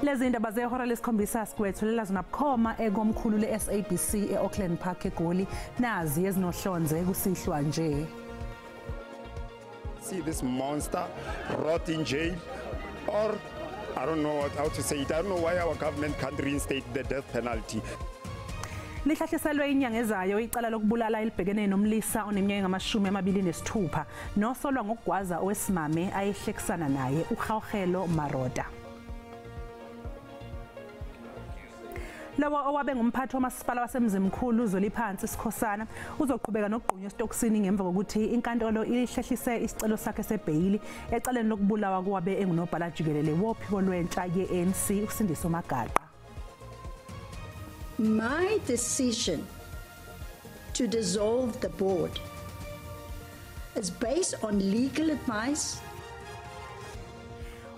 Lezi ndaba zehora lesikhombisa sigwethulela zona bukhoma ekomkhulu le-SABC e-Auckland Park eGoli nazi ezinohlonze kusihlwa nje. See this monster rot in jail, or I don't know how to say it. I don't know why our government can't reinstate the death penalty. Lihlahliselwe inyanga ezayo icala lokubulala elibhekene nomlisa oneminyaka engu-26 nosolwa ngokugwaza owesimame ayehlekisana naye uGaugelo Maroda. Lawo owabe ngumphathi wamasipala wasemzimkhulu uZoliphansi Sikhosana uzoqhubeka nokuqunywa esitokisini ngemva kokuthi inkantolo ilihlehlise isicelo sakhe sebhayili ecaleni lokubulawa kowabe engunobhala jikelele wophiko lwentsha ye-ANC uSindiso Magaqa. My decision to dissolve the board is based on legal advice.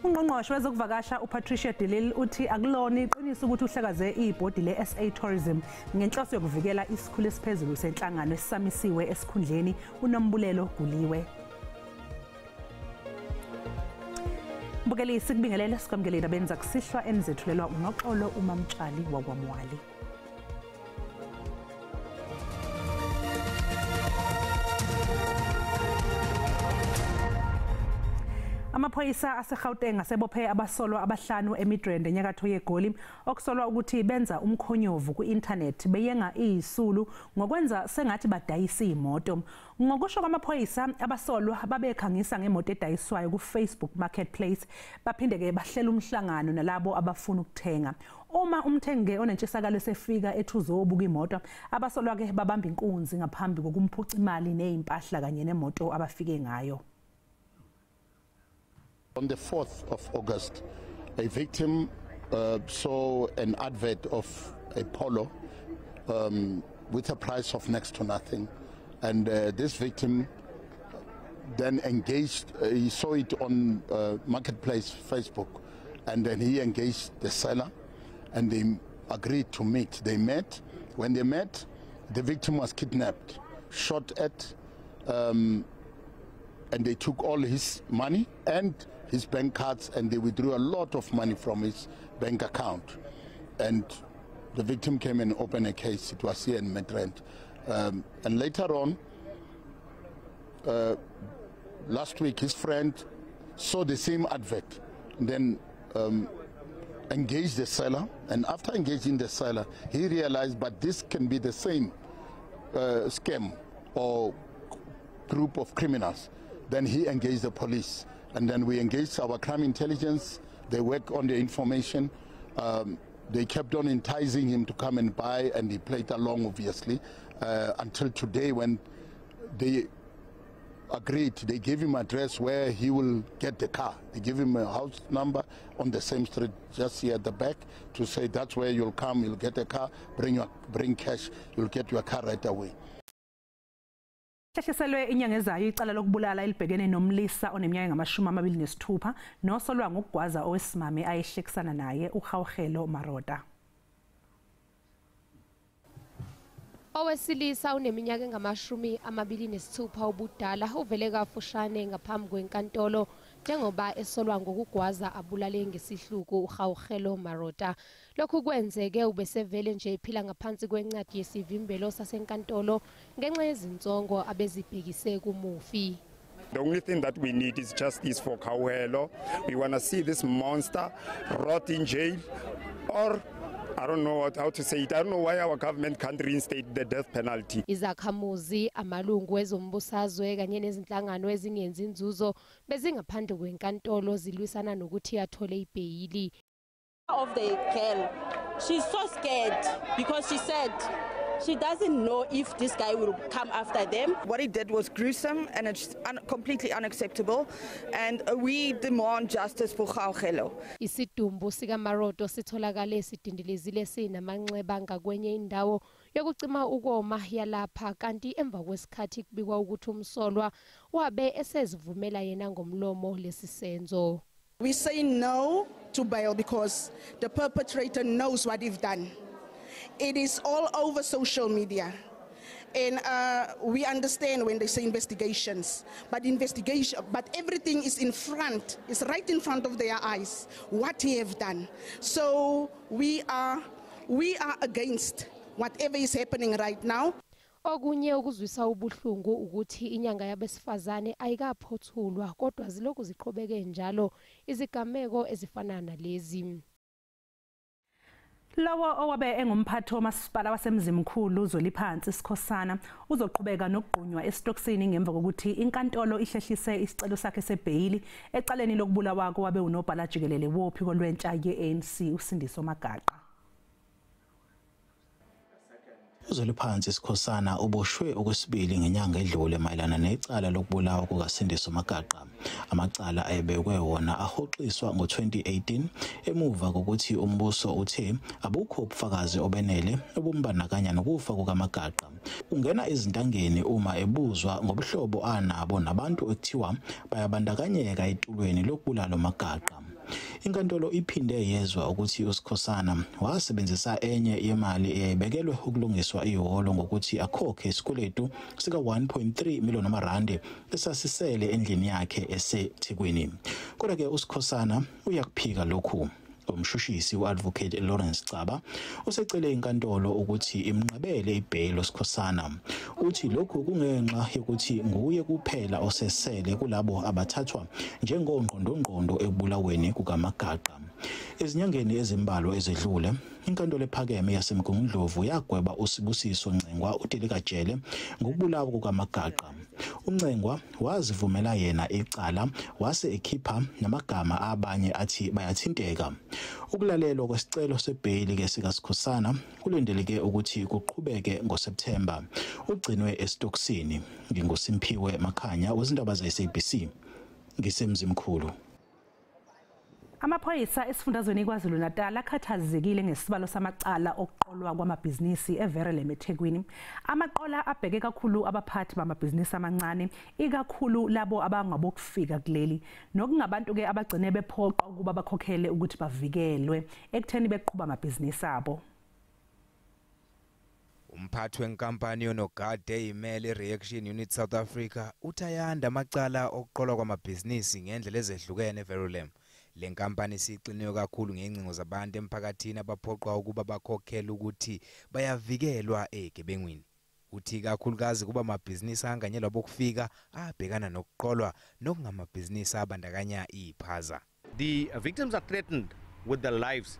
Ungqongqoshe wezokuvakasha uPatricia de Lille uthi akulona iqiniso ukuthi uhlakaze ibhodi le-SA Tourism ngenhloso yokuvikela isikhulu esiphezulu senhlangano esisamisiwe esikhundleni uNombulelo Guliwe. Mbukelisi kubingelele sikwamkeleni abenza kusihlwa enizethulelwa uNoxolo uMamtshali wakwamwali. Amaphoyisa aseGauteng asebophe abasolwa abahlanu eMidrand enyakatho yeGoli okusolwa ukuthi benza umkhonyovu ku-internet beyenga izisulu ngokwenza sengathi badayisa imoto. Ngokusho kwamaphoyisa abasolwa babekhangisa ngemoto edayiswayo ku-Facebook Marketplace baphinde ke bahlela umhlangano nalabo abafuna ukuthenga. Uma umthengi onentshisakalo sefika ethuzobuka imoto abasolwa ke babamba inkunzi ngaphambi kokumphuca imali nezimpahla kanye nemoto abafike ngayo. On the 4th of August, a victim saw an advert of a Polo with a price of next to nothing. And this victim then engaged, he saw it on Marketplace Facebook, and then he engaged the seller and they agreed to meet. They met. When they met, the victim was kidnapped, shot at, and they took all his money and his bank cards, and they withdrew a lot of money from his bank account. And the victim came and opened a case. It was here in Midrand. And later on, last week, his friend saw the same advert, and then engaged the seller. And after engaging the seller, he realized, but this can be the same scam or group of criminals. Then he engaged the police. And then we engaged our crime intelligence. They work on the information. They kept on enticing him to come and buy, and he played along, obviously, until today when they agreed. They gave him an address where he will get the car. They give him a house number on the same street, just here at the back, to say that's where you'll come, you'll get a car, bring cash, you'll get your car right away. Lihlahliselwe inyanga ezayo icala lokubulala elibhekene nomlisa oneminyaka engu-26 nosolwa ngokugwaza owesimame ayehlekisana naye uGaugelo Maroda. Owesilisa uneminyaka engu-26 ubudala uvele kafushane ngaphambi kwenkantolo njengoba esolwa ngokugwaza abulale ngesihluku uGaugelo Maroda. Lokhu kwenzeke ubesevele nje ephila ngaphansi kwencwadi yesivimbelo sasenkantolo ngenxa yezinsongo abezibhekise kumufi. The only thing that we need is justice for Gaugelo. We want to see this monster rot in jail, or I don't know how to say it. I don't know why our government can't reinstate the death penalty. Izakhamuzi, amalungu ezombusazwe kanye nezinhlangano ezingenzi inzuzo bezingaphandle kwenkantolo zilwisana nokuthi athole ibhayili. Of the girl, she's so scared because she said she doesn't know if this guy will come after them. What he did was gruesome and it's completely unacceptable, and we demand justice for Gaugelo. Isidumbu sika Maroda sitholakale esidindilizile sinamanxeba ngakwenye indawo yokucima ukoma yalapha kanti emva kwesikhathi kubikwa ukuthi umsolwa wabe esezivumela yena ngomlomo lesisenzo. We say no to bail because the perpetrator knows what he's done. It is all over social media. And we understand when they say investigations, but everything is right in front of their eyes, what he have done. So we are against whatever is happening right now. Okunye okuzwisa ubuhlungu ukuthi inyanga yabesifazane ayikaphothulwa kodwa zilokhu ziqhubeke njalo izigameko ezifana nalezi. Lowo owabe engumphathi womasipala wasemzimkhulu uZweliphansi Sikhosana uzoqhubeka nokugqunywa eStoksini ngemva kokuthi inkantolo ihlehlise isicelo sakhe sebhayili ecaleni lokubulawa kwabe unobhala jikelele wophiko lwentsha ye-ANC uSindiso Magaqa. uZweliphansi Sikhosana uboshwe okwesibili ngenyanga edlule mayelana necala lokubulawa kukaSindiso Magaqa. Amacala ayebekwe wona ahoxiswa ngo-2018 emuva kokuthi umbuso uthe abukho ubufakazi obenele obumbandakanya nokufa kukaMagaqa. Ungena ezintangeni uma ebuzwa ngobuhlobo anabo nabantu ekuthiwa bayabandakanyeka etulweni lokubulala uMagaqa. Inkantolo iphinde yezwa ukuthi uSikhosana wasebenzisa enye yemali eyayibekelwe ukulungiswa ihholo ngokuthi akhokhe isikweletu sika 1.3 million amarandi esasisele endlini yakhe eseThekwini. Kodwa ke uSikhosana uyakuphika lokhu. Umshushisi uAdvocate Lawrence Caba usecele inkantolo ukuthi imnqabele ibhayili uSikhosana. Uthi lokhu kungenxa yokuthi nguye kuphela osesele kulabo abathathwa njengongqondongqondo ekubulaweni kukaMagaqa. Ezinyangeni ezimbalwa ezedlule inkantolo ephakeme yaseMgungundlovu yagweba uSibusiso Ncengwa uDelikajele ngokubulawa kukaMagaqa. uNcengwa wazivumela yena icala wase ekhipha namagama abanye athi bayathinteka. Ukulalelwa kwesicelo sebhayili ke sikaSikhosana kulindeleke ukuthi kuqhubeke ngoSeptember. Ugcinwe eStoksini. NginguSimphiwe Makhanya wezindaba ze-SABC ngisemzimkhulu. Amaphoyisa esifundazweni KwaZulu-Natal akhathazekile ngesibalo samacala okuqolwa kwamabhizinisi eVerelem eThekwini. Amaqola abheke kakhulu abaphathi bamabhizinisi amancane, ikakhulu labo abangabokufika kuleli, nokungabantu ke abagcine bephoqa ukuba bakhokhele ukuthi bavikelwe ekutheni beqhuba amabhizinisi abo. Umphathi wenkampani yoNogade imele Reaction Unit South Africa uthayanda amacala okuqolwa kwamabhizinisi ngendlela ezehlukene eVerelem. Le nkampani siqiniwe kakhulu ngencingo zabantu emphakathini abaphoqwa ukuba bakhokhele ukuthi bayavikelwa egebengwini. Uthi kakhulukazi kuba amabhizinisi anganyelwa bokufika abhekana nokuqolwa nokungamabhizinisi abandakanya iphaza. The victims are threatened with their lives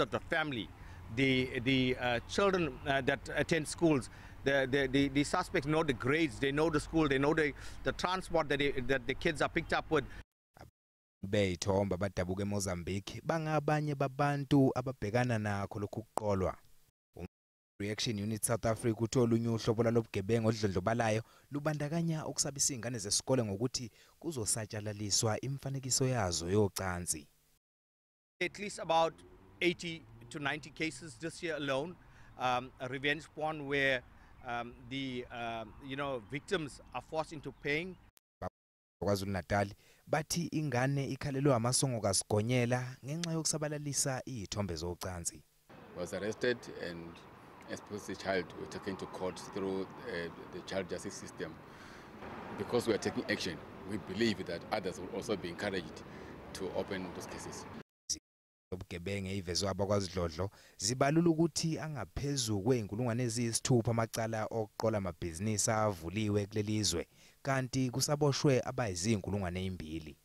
of the family, the children that attend schools. The suspects know the grades, they know the school, they know the transport that the kids are picked up with. Beyithomba badabuka eMozambique bangabanye babantu ababhekana nakho lokhu kuqolwa. Reaction Unit South Africa uthola unyuhlobo lalobugebengu odlondlobalayo lubandakanya ukusabisa izingane zesikole ngokuthi kuzosatshalaliswa imfanekiso yazo yocansi. At least about 80 to 90 cases this year alone, revenge porn where the victims are forced into paying. KwaZulu-Natal bathi ingane ikhalelwe amasongo kasigonyela ngenxa yokusabalalisa izithombe zocansi. Was arrested and as the child was taken to court through the child justice system. Because we are taking action, we believe that others will also be encouraged to open those cases. Ubugebenge ivezwe abakwaZidlodlo zibalula ukuthi angaphezulu kweinkulungwane eziyisithupha amacala okuqola amabhizinisi avuliwe kulelizwe kanti kusaboshwe abayizinkulungwane ezimbili.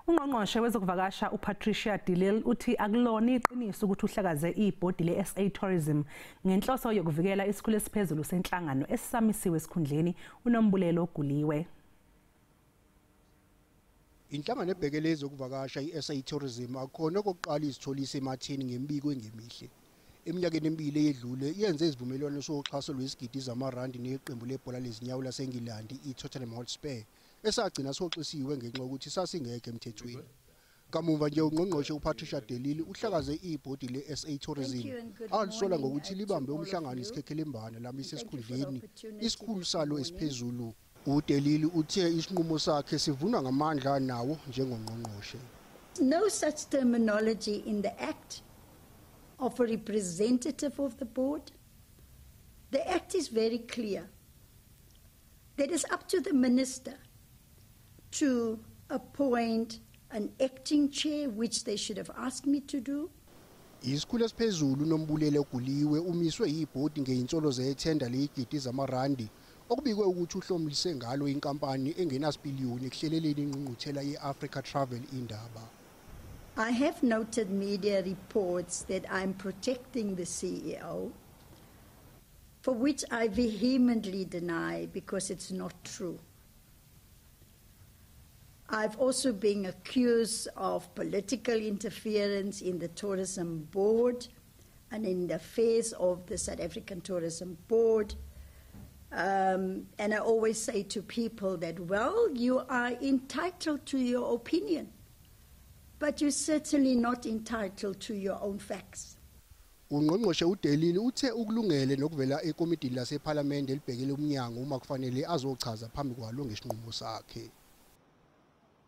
Ungqongqoshe wezokuvakasha uPatricia de Lille uthi akulona iqiniso ukuthi uhlakaze ibhodi leSA Tourism ngenhloso yokuvikela isikhulu esiphezulu senhlangano esisamisiwe esikhundleni uNombulelo Guliwe. Inhlangano ebhekele ezokuvakasha iSA Tourism akhona kokuqala izitholisa ematheni ngembiko engemihle. Eminyakeni emibili eyedlule yenze izivumelwano soxhaso lwesigidi zamarandi neqembu lebhola lezinyawo laseNgilandi iTottenham Hotspur esagcina soxhisiwe ngenxa yokuthi sasingekho emthethweni. Kamuva nje ungqongqoshe uPatricia de Lille uhlakaze ibhodi leSA Tourism alisola ngokuthi libambe umhlangano isikhekelembana lamisa esikhundleni isikhulu salo esiphezulu. uDe Lille uthe isinqumo sakhe sivunwa ngamandla nawo njengongqongqoshe. No such terminology in the act of a representative of the board. The Act is very clear that it's up to the Minister to appoint an acting chair, which they should have asked me to do. Isikhulu esiphezulu uNombulelo Guliwe umiswe yibhodi ngeinsolo zethenda leyigidi zamarandi okubikwe ukuthi uhlomlise ngalo inkampani engenasipiliyoni ekuhleleleni ingqungquthela yeAfrica Travel indaba. I have noted media reports that I'm protecting the CEO, for which I vehemently deny because it's not true. I've also been accused of political interference in the Tourism Board and in the affairs of the South African Tourism Board. And I always say to people that, well, you are entitled to your opinion, but you're certainly not entitled to your own facts. Ungqongqoshe uDelile uthe ukulungele nokuvela ekomidini laseParliament elibhekele umnyango uma kufanele azochaza phambi kwalo ngesinqumo sakhe.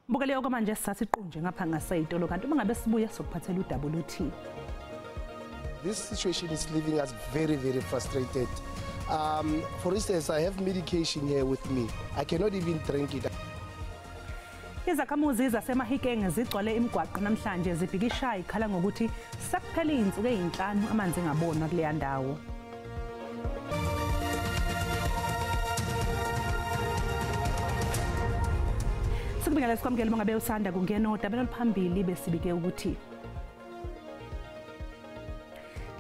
Mbukele okwamanje sasiqunje ngapha ngaseyitolo kanti uma ngabe sibuye sokuphathela uWT. This situation is leaving us very, very frustrated. For instance, I have medication here with me. I cannot even drink it. Izakhamuzi zaseMahikeng zigcwele imigwaqo namhlanje zibhikisha ikhala ngokuthi sekuphela izinsuku ezinhlanu amanzi engabonwa kuleya ndawo. Sikubingelela sikwamukele mangabe usanda kungena odabeni oluphambili besibike ukuthi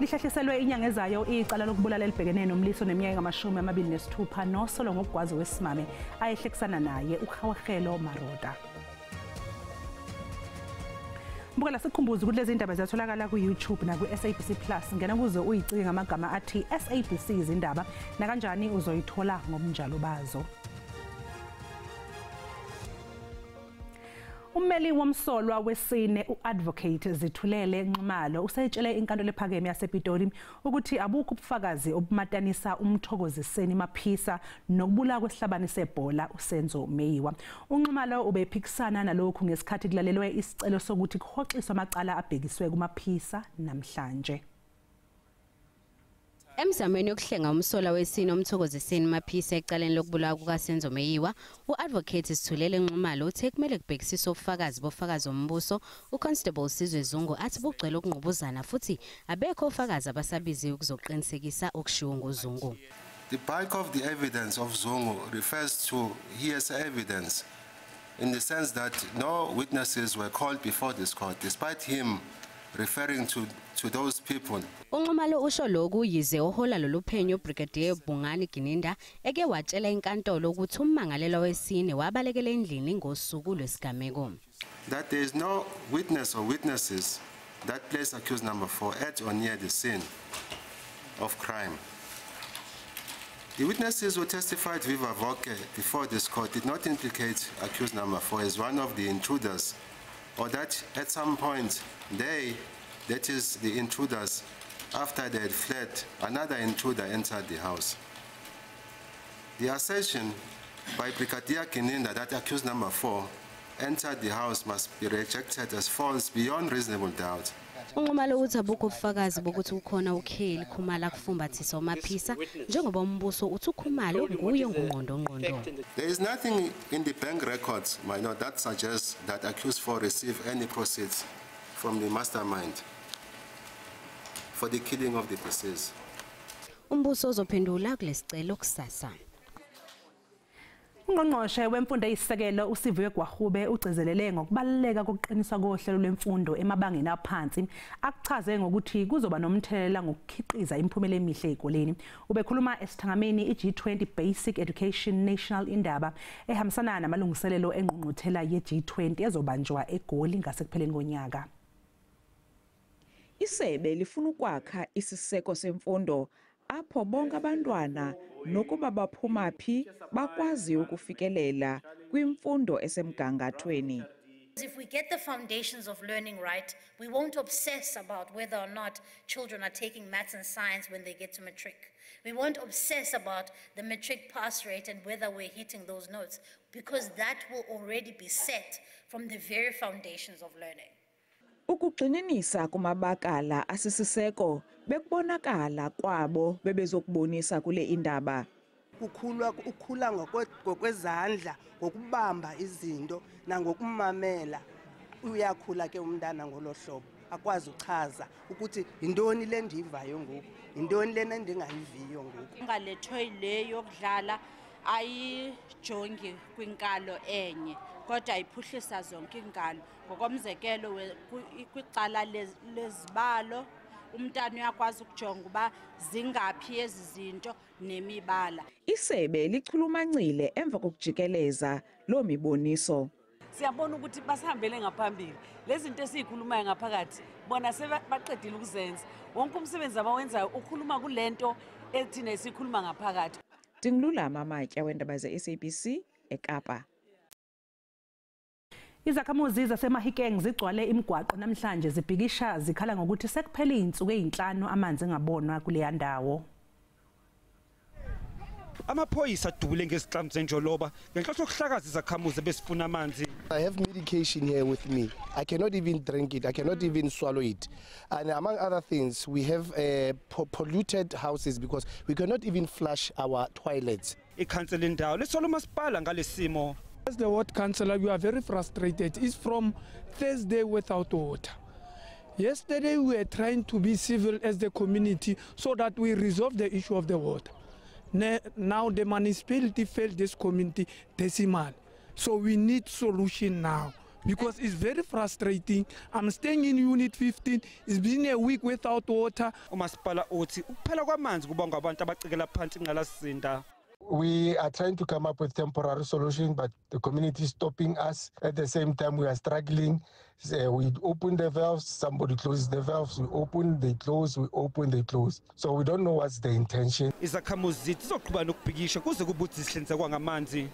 lihlahliselwe inyanga ezayo icala lokubulala elibhekene nomliso neminyaka ngama-26 nosolo ngokugwazi wesimame ayehlekisana naye uKhawukhelo Marota. Mbukela sikhumbuza ukuthi lezi ndaba ziyatholakala ku-YouTube na ku-SABC Plus. Ngena kuze uyicike ngamagama athi SABC izindaba na kanjani uzoyithola ngobunjalo bazo. Ummeli womsolwa wesine uadvocate Zithulele Nxumalo usayitshele inkantolo ephakeme yasePitoli ukuthi abukho ubufakazi obumatanisa uMthokoziseni Maphisa nokubulawa kwesihlabani sebhola uSenzo Meyiwa. uNxumalo ubephikisana nalokhu ngesikhathi kulalelwe isicelo sokuthi kuhoxiswe amacala abhekiswe kuMaphisa namhlanje. Emzamweni yokuhlenga umsola wesine uMthokoziseni Maphisa ecaleni lokubulawa kukaSenzo Meyiwa, uadvocate Zithulele Nxumalo uthe kumele kubhekisiswe ubufakazi bofakazi ombuso. uConstable Sizwe Zungu athi bugcwele ukungqubuzana futhi abekho ofakazi abasabiziwe ukuzoqinisekisa okushiwo nguZungu. The bulk of the evidence of Zungu refers to hearsay evidence in the sense that no witnesses were called before this court despite him referring to those people. uNxumalo usho lokhu yize ohola loluphenyo Brigadier Bungani Gininda eke watshela inkantolo ukuthi ummangalelwa wesine wabalekela endlini ngosuku lwesigameko. That there is no witness or witnesses that place accused number 4 at or near the scene of crime. The witnesses who testified viva voce before this court did not implicate accused number 4 as one of the intruders, or that at some point they, that is the intruders, after they had fled, another intruder entered the house. The assertion by Brigadier Gininda that accused number 4 entered the house must be rejected as false beyond reasonable doubt. uNxumalo uthi abukho ubufakazi bokuthi ukhona uKheli Khumalo akufumbathisa uMaphisa njengoba umbuso uthi uKhumalo nguye ngungqondongqondo. There is nothing in the bank records, my lord, that suggests that accused 4 received any proceeds from the mastermind for the killing of the deceased. Umbuso uzophendula kulesicelo kusasa. Ungqongqoshe wemfundo eyisisekelo uSiviwe Gwahube ugcizelele ngokubaluleka kokuqiniswa kohlelo lwemfundo emabangeni aphansi akuchaze ngokuthi kuzoba nomthelela ngokukhiqiza imiphumela emihle ezikoleni. Ubekhuluma esithangameni iG20 Basic Education National Indaba ehambisana namalungiselelo engqungquthela yeG20 ezobanjwa eGoli ngasekupheleni konyaka. Isebe lifuna ukwakha isiseko semfundo apho bonke abantwana nokuba baphuma phi bakwazi ukufikelela kwimfundo esemgangathweni. If we get the foundations of learning right, we won't obsess about whether or not children are taking maths and science when they get to matric. We won't obsess about the matric pass rate and whether we're hitting those notes, because that will already be set from the very foundations of learning. Ukugxininisa kumabakala asisiseko bekubonakala kwabo bebezokubonisa kule indaba. Ukhula ngokwezandla, ngokubamba izinto nangokumamela. Uyakhula ke umntana ngolo hlobo, akwazi uchaza ukuthi yintoni le ndiyivayo ngoku, yintoni le ndingayiviyo ngoku. Ngale toy le yokudlala ayijongi kwinkalo enye, kodwa iphuhlisa zonke inkalo. Ngokomzekelo kwicala lezibalo, umntana uyakwazi ukujonga uba zingaphi ezi zinto nemibala. Isebe lichulumancile emva kokujikeleza lo miboniso. Siyabona ukuthi basihambele ngaphambili. Lezi zinto esizikhulumayo ngaphakathi bona sebaqedile ukuzenza. Wonke umsebenzi abawenzayo ukhuluma kulento ethina esikhuluma ngaphakathi. Dingilulama Amatya wendaba ze-SABC eKapa. Izakhamuzi zaseMahikeng zigcwale imigwaqo namhlanje zibhikisha zikhala ngokuthi sekuphele izinsuku ezinhlanu amanzi engabonwa kuleya ndawo. Amaphoyisa adubule ngesihlambu senjoloba ngenhloso yokuhlakaza izakhamuzi besifuna amanzi. I have medication here with me. I cannot even drink it. I cannot even swallow it. And among other things, we have polluted houses because we cannot even flush our toilets. Ikhansela indawo lesola umasipala ngalesimo. As the ward councillor, we are very frustrated. It's from Thursday without water. Yesterday, we were trying to be civil as the community so that we resolve the issue of the water. Now the municipality failed this community decimal. So we need solution now because it's very frustrating. I'm staying in Unit 15. It's been a week without water. Umasipala uthi ukuphela kwamanzi kubanga abantu abacikela phansi ngalasinda. We are trying to come up with temporary solution, but the community is stopping us. At the same time, we are struggling. We open the valves, somebody closes the valves. We open, they close, we open, they close. So we don't know what's the intention. Izakhamuzi zithi zoqhubana ukubhikisha kuze kubuthi zihlinzekwa ngamanzi.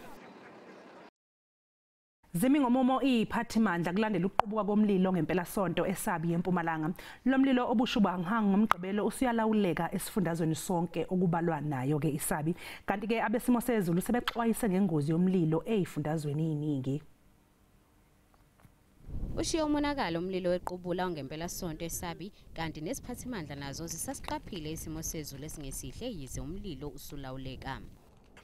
Zimi ngomumo iphathimandla kulandela ukuqubuka komlilo ngempela sonto eSabi eMpumalanga. Lo mlilo obushubanghanga ngomgqibelo usuyalawuleka esifundazweni sonke okubalwa nayo ke iSabi. Kanti ke abesimo sezulu sebexwayise ngengozi yomlilo ezifundazweni eziningi. Ushiya umonakalo umlilo wequbula ngempela sonto eSabi kanti nesiphathimandla nazo zisasiqaphile isimo sezulu esingesihle yize umlilo usulawuleka.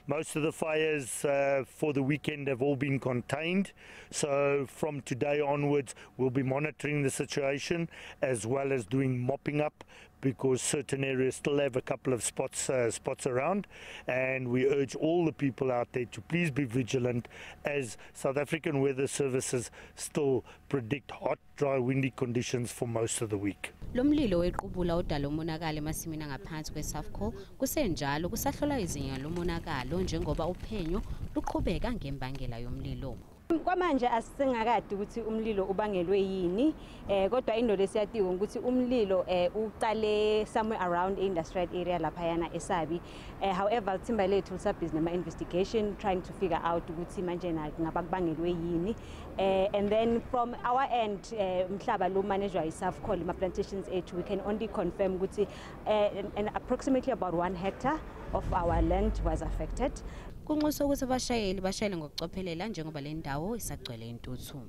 Most of the fires for the weekend have all been contained. So from today onwards, we'll be monitoring the situation as well as doing mopping up because certain areas still have a couple of spots around. And we urge all the people out there to please be vigilant as South African Weather Services still predict hot, dry, windy conditions for most of the week. Lo mlilo wequbula udala umonakalo emasimini angaphansi kweSAFCO kusenjalo kusahlola izinga lomonakalo njengoba uphenyo luqhubeka ngembangela yomlilo. Kwamanje asingakade ukuthi umlilo ubangelwe yini kodwa into lesiyatiwe ukuthi umlilo uqale somewhere around industrial area lapha yana eSabi. However thimba lethu lisabhizi nama investigation trying to figure out ukuthi manje ngaba kubangelwe yini and then from our end mhlaba lo manager iSAFCO ma plantations ethu we can only confirm ukuthi and approximately about 1 hectare of our land was affected. Kunxusa ukuthi abashayeli bashayele ngokucophelela njengoba le ndawo isagcwele intuthu.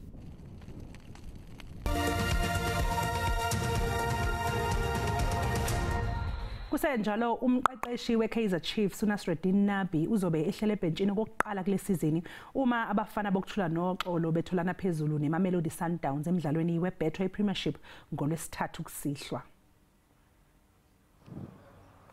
Kusenjalo umqeqeshi weKaizer Chiefs uNasreddin Nabi uzobe ehlele ebhentshini kokuqala kule season uma abafana bokuthula noxolo betholana phezulu neMamelodi Sundowns emidlalweni weBetway Premiership ngolwesithathu kusihlwa.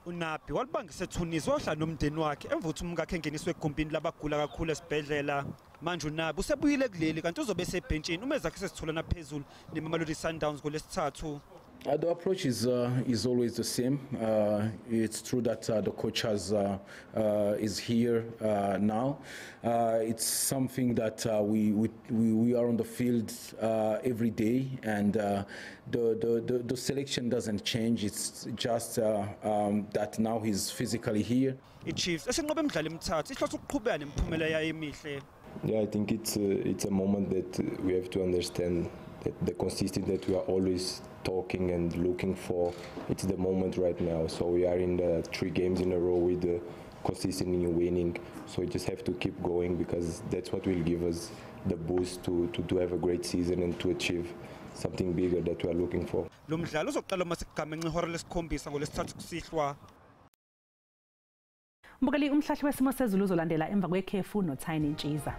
Unabi walibangise ethunisi wahlala nomndeni wakhe emva ukuthi umkakhe engeniswe egumbini labagula kakhulu esibhedlela. Manje uNabi usebuyile kuleli kanti uzobe esebhentshini uma ezakhe sesitholana phezulu neMamelodi Sundowns ngolwesithathu. The approach is always the same. It's true that the coach is here now. It's something that we are on the field every day, and the selection doesn't change. It's just that now he's physically here. iChiefs esenqobe emidlalo emithathu ihloso ukuqhubeka nemiphumela yayo emihle. Yeah, I think it's a moment that we have to understand that the consistency that we are always talking and looking for, it's the moment right now. So we are in the 3 games in a row with the consistently winning. So we just have to keep going because that's what will give us the boost to have a great season and to achieve something bigger that we are looking for. Lo mdlalo uzoqala masikugamenxa ihora lesikhombisa ngolesithathu kusihlwa. Mbukeli umhlahli wesimo sezulu uzolandela emva kwekhefu noThini Ntshiza.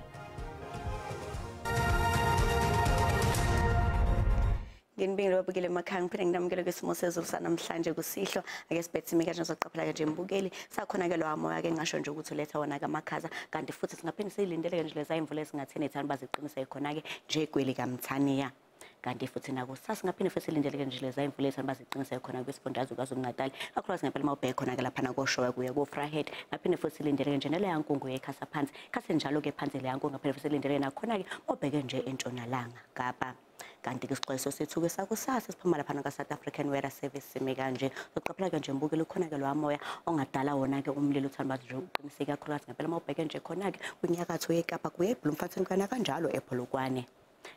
Nginibingelela babukeli emakhaya ngiphinde nginamukele kwisimo sezulu sanamhlanje kusihlo ake sibethe imika nje soqaphela nje mbukeli sakhona ke lo amoya ke ngisho nje ukuthi uletha wona ke amakhaza kanti futhi singaphinde silindele nje leza imvula ezingatheni ethani baziqiniseke khona ke nje egweli kaMthaniya kanti futhi nakusasa singaphinde futhi silindele nje leza imvula ethani baziqiniseke khona kwisifundazwe kwaZulu-Natal kakhulu ngempela mawubheke khona ke lapha na koShowe kuya koFrahead ngaphinde futhi silindele nje nele yankungu ekhasa phansi khase njalo ke phansi le yankungu ngaphinde futhi silindele nakhona ke mawubheke nje entshonalanga Kapa kanti ke isixwayiso sethu ke sakusasa siphuma lapha ka South African Weather Service sime kanje uqaphela ke nje mbukeli ukhona ke lo amoya ongadala wona ke umlilo uthanda bathi nje uqiniseke kakhulu ngempela mawubheke nje khona ke kunyakatho yeKapa kuye Bloemfontein kana kanjalo ePolokwane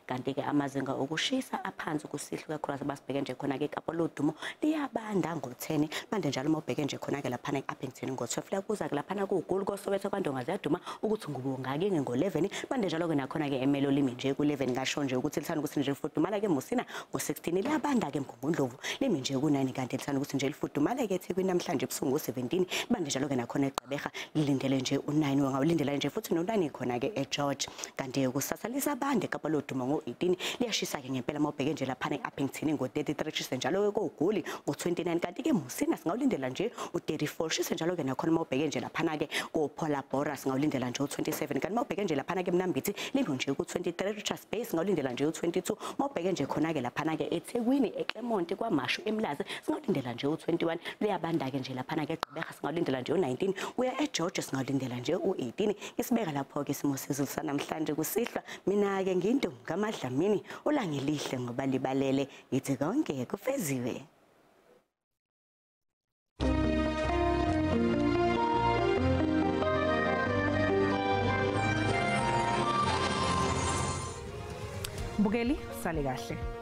kanti ke amazinga okushisa aphansi kusihlo kakhulu basibheke nje khona ke eKapa lodumo liyabanda ngo10 manje njalo mawubheke nje khona ke lapha eUppington ngo12 lakuza ke lapha kuGoli koSoweto kwanto ngaziyaduma ukuthi ngubongake ngo11 manje njalo ke nakhona ke eMelo limi nje ku11 ngasho nje ukuthi lithanda ukuthi nje lifudumala ke Musina ngo16 liyabanda ke mngundlovu limi nje ku9 kanti lithanda ukuthi nje lifudumala ke eThekwini namhlanje ebusuku ngo17 manje njalo ke nakhona eGqeberha lilindele nje u9 wangawulindela nje futhi no9 khona ke eGeorge kanti kusasa lisabande eKapa lodumo ngo18 liyashisa ke ngempela mawubheke nje lapha eUppington ngo33 shise njalo ke koGoli ngo29 kanti ke Musina singawulindela nje u34 shise njalo ke nakhona mawubheke nje lapha ke koPholaborwa singawulindela nje u27 kanti mawubheke nje lapha ke Mnambithi limi nje ku23 Richards Bay singawulindela nje u22 mawubheke nje khona ke lapha ke eThekwini eClermont kwaMashu eMlazi singawulindela nje u21 luyabanda ke nje lapha ke eGqeberha singawulindela nje u19 kuya eGeorge singawulindela nje u18 isibeka lapho ke isimo sezulu sanamhlanje kusihlwa mina ke nginto ngamadlamini ulangelihle ngoba libalele yithi konke kufeziwe. Mbukeli sale kahle.